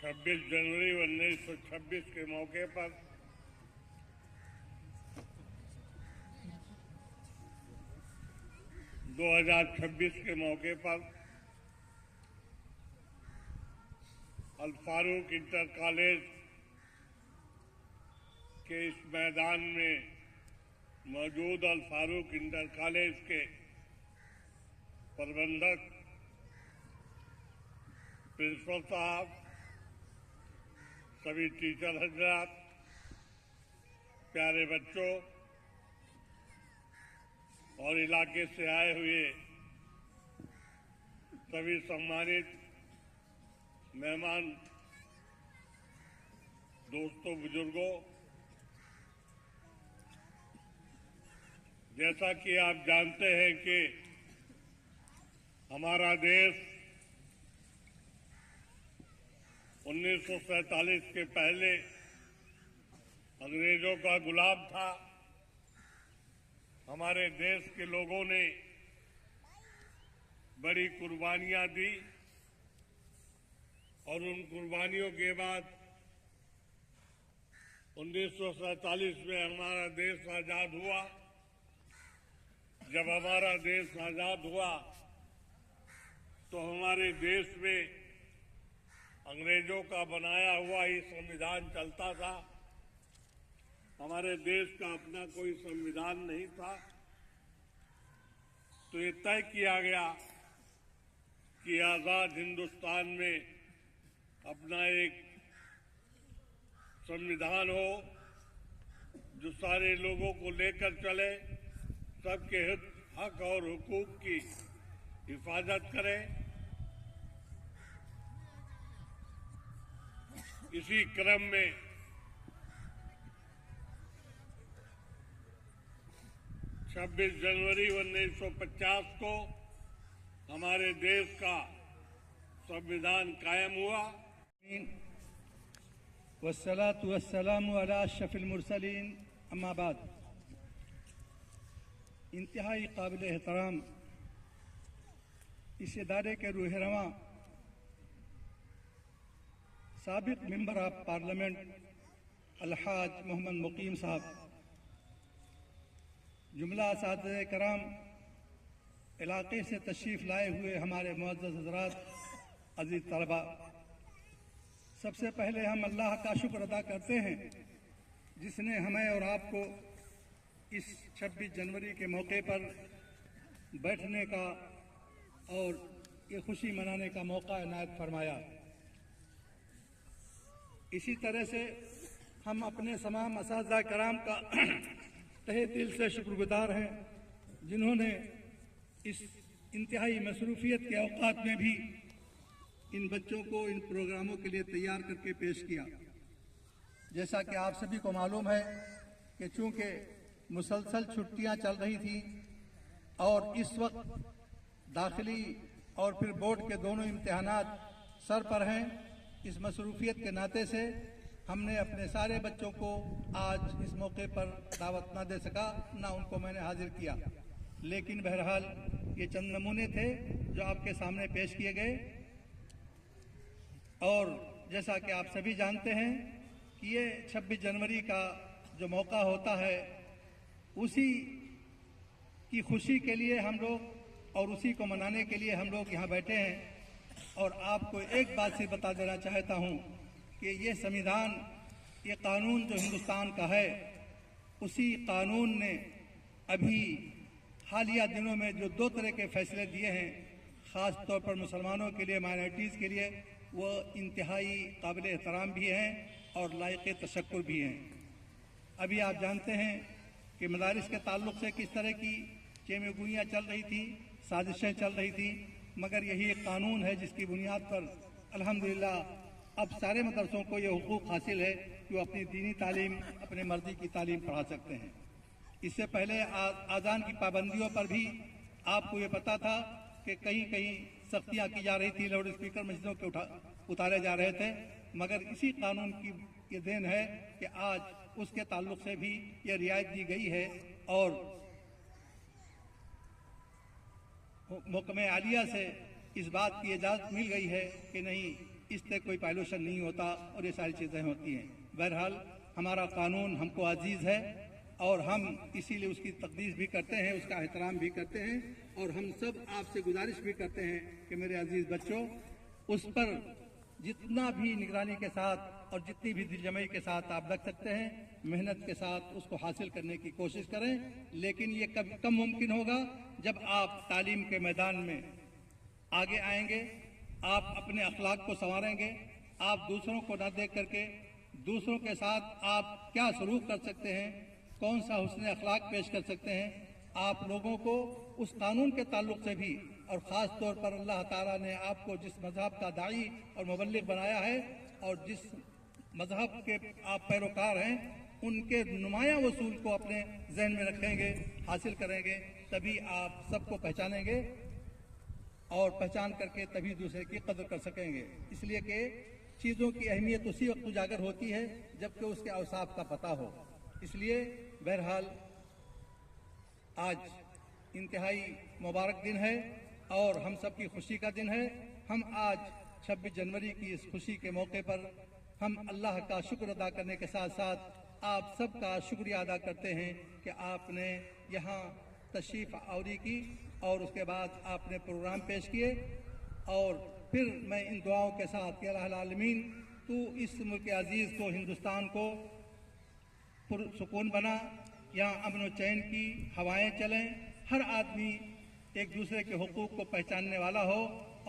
26 जनवरी 1926 के मौके पर अल फारूक इंटर कॉलेज के इस मैदान में मौजूद अल फारूक इंटर कॉलेज के प्रबंधक, प्रिंसिपल साहब, सभी टीचर हजरात, प्यारे बच्चों और इलाके से आए हुए सभी सम्मानित मेहमान, दोस्तों, बुजुर्गों, जैसा कि आप जानते हैं कि हमारा देश 1947 के पहले अंग्रेजों का गुलाम था। हमारे देश के लोगों ने बड़ी कुर्बानियां दी और उन कुर्बानियों के बाद 1947 में हमारा देश आजाद हुआ। जब हमारा देश आजाद हुआ तो हमारे देश में अंग्रेजों का बनाया हुआ ही संविधान चलता था। हमारे देश का अपना कोई संविधान नहीं था। तो ये तय किया गया कि आजाद हिंदुस्तान में अपना एक संविधान हो जो सारे लोगों को लेकर चले, सबके हक और हुकूक की हिफाजत करे। इसी क्रम में 26 जनवरी 1950 को हमारे देश का संविधान कायम हुआ। वस्सलातु वस्सलामु अला अशरफिल मुरसलीन, अम्मा बाद। इंतहाई काबिल एहतराम इस इदारे के रूहरवां साबिक member of parliament Alhaj Mohammad मुकीम साहब, जुमला असातिज़े कराम, इलाके से तशरीफ़ लाए हुए हमारे मुअज़्ज़ज़ हज़रात, अज़ीज़ तलबा, सबसे पहले हम अल्लाह का शुक्र अदा करते हैं जिसने हमें और आपको इस 26 जनवरी के मौके पर बैठने का और ये खुशी मनाने का मौका इनायत फरमाया। इसी तरह से हम अपने तमाम असातिज़ा कराम का तहे दिल से शुक्रगुजार हैं जिन्होंने इस इंतहाई मसरूफियत के औकात में भी इन बच्चों को इन प्रोग्रामों के लिए तैयार करके पेश किया। जैसा कि आप सभी को मालूम है कि चूँकि मुसलसल छुट्टियां चल रही थी और इस वक्त दाखिली और फिर बोर्ड के दोनों इम्तिहानात सर पर हैं, इस मसरूफियत के नाते से हमने अपने सारे बच्चों को आज इस मौके पर दावत ना दे सका, ना उनको मैंने हाजिर किया। लेकिन बहरहाल ये चंद नमूने थे जो आपके सामने पेश किए गए। और जैसा कि आप सभी जानते हैं कि ये 26 जनवरी का जो मौका होता है उसी की खुशी के लिए हम लोग और उसी को मनाने के लिए हम लोग यहाँ बैठे हैं। और आपको एक बात से बता देना चाहता हूँ कि ये संविधान, ये कानून जो हिंदुस्तान का है, उसी कानून ने अभी हालिया दिनों में जो 2 तरह के फैसले दिए हैं, ख़ास तौर पर मुसलमानों के लिए, माइनॉरिटीज़ के लिए, वो इंतहाई काबिल एहतराम भी हैं और लायक तशक्कुर भी हैं। अभी आप जानते हैं कि मदारिस के ताल्लुक़ से किस तरह की चेमेगोइयाँ चल रही थी, साजिशें चल रही थी, मगर यही एक कानून है जिसकी बुनियाद पर अल्हम्दुलिल्लाह अब सारे मदरसों को ये हुकूक हासिल है कि वो अपनी दीनी तालीम, अपने मर्जी की तालीम पढ़ा सकते हैं। इससे पहले आज़ान की पाबंदियों पर भी आपको ये पता था कि कहीं कहीं सख्तियाँ की जा रही थी, लाउड स्पीकर मस्जिदों के उतारे जा रहे थे, मगर इसी कानून की ये देन है कि आज उसके ताल्लुक़ से भी ये रियायत दी गई है और महकमे आलिया से इस बात की इजाज़त मिल गई है कि नहीं, اس سے کوئی پائلوشن نہیں ہوتا اور یہ ساری چیزیں ہوتی ہیں. بہرحال ہمارا قانون ہم کو عزیز ہے اور ہم اسی لیے اس کی تقدیس بھی کرتے ہیں, اس کا احترام بھی کرتے ہیں, اور ہم سب آپ سے گزارش بھی کرتے ہیں کہ میرے عزیز بچوں, اس پر جتنا بھی نگرانی کے ساتھ اور جتنی بھی دل جمعی کے ساتھ آپ رکھ سکتے ہیں, محنت کے ساتھ اس کو حاصل کرنے کی کوشش کریں. لیکن یہ کم ممکن ہوگا جب آپ تعلیم کے میدان میں آگے آئیں گے, آپ اپنے اخلاق کو سنواریں گے, آپ دوسروں کو نہ دیکھ کر کے دوسروں کے ساتھ آپ کیا سلوک کر سکتے ہیں, کون سا حسن اخلاق پیش کر سکتے ہیں. آپ لوگوں کو اس قانون کے تعلق سے بھی, اور خاص طور پر اللہ تعالیٰ نے آپ کو جس مذہب کا داعی اور مبلغ بنایا ہے اور جس مذہب کے آپ پیروکار ہیں, ان کے نمایاں اصول کو اپنے ذہن میں رکھیں گے, حاصل کریں گے, تبھی آپ سب کو پہچانیں گے اور پہچان کر کے تبھی دوسرے کی قدر کر سکیں گے. اس لیے کہ چیزوں کی اہمیت اسی وقت اجاگر ہوتی ہے جب کہ اس کے اوصاف کا پتہ ہو. اس لیے بہرحال آج انتہائی مبارک دن ہے اور ہم سب کی خوشی کا دن ہے. ہم آج 26 جنوری کی اس خوشی کے موقع پر ہم اللہ کا شکر ادا کرنے کے ساتھ ساتھ آپ سب کا شکریہ ادا کرتے ہیں کہ آپ نے یہاں تشریف آوری کی اور اس کے بعد آپ نے پروگرام پیش کیے. اور پھر میں ان دعاؤں کے ساتھ کہ الہ العالمین تو اس ملک عزیز کو, ہندوستان کو پرسکون بنا, یہاں امن و چین کی ہوائیں چلیں, ہر آدمی ایک دوسرے کے حقوق کو پہچاننے والا ہو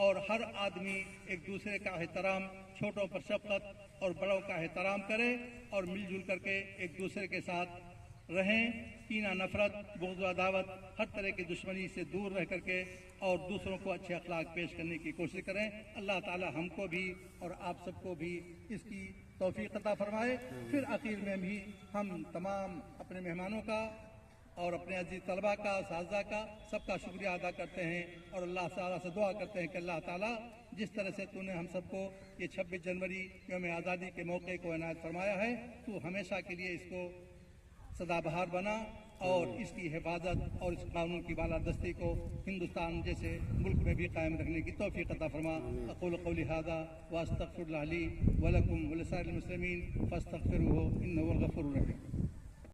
اور ہر آدمی ایک دوسرے کا احترام, چھوٹوں پر شفقت اور بڑوں کا احترام کرے اور مل جل کر کے ایک دوسرے کے ساتھ رہیں. کینہ, نفرت, بغض و عداوت, ہر طرح کی دشمنی سے دور رہ کر کے اور دوسروں کو اچھے اخلاق پیش کرنے کی کوشش کریں. اللہ تعالی ہم کو بھی اور آپ سب کو بھی اس کی توفیق عطا فرمائے. پھر آخر میں بھی ہم تمام اپنے مہمانوں کا اور اپنے عزیز طلباء کا, اساتذہ کا, سب کا شکریہ ادا کرتے ہیں اور اللہ تعالیٰ سے دعا کرتے ہیں کہ اللہ تعالیٰ جس طرح سے تو نے ہم سب کو یہ 26 جنوری یوم آزادی کے موقع کو عنایت فرمایا ہے, تو ہمیشہ کے لیے اس کو سدا بہار بنا اور اس کی حفاظت اور اس قانون کی بالادستی کو ہندوستان جیسے ملک میں بھی قائم رکھنے کی توفیق عطا فرما. اقول قولی ھذا واستغفر اللہ لی ولکم ولسائر المسلمین فاستغفروہ انہ هو الغفور الرحیم.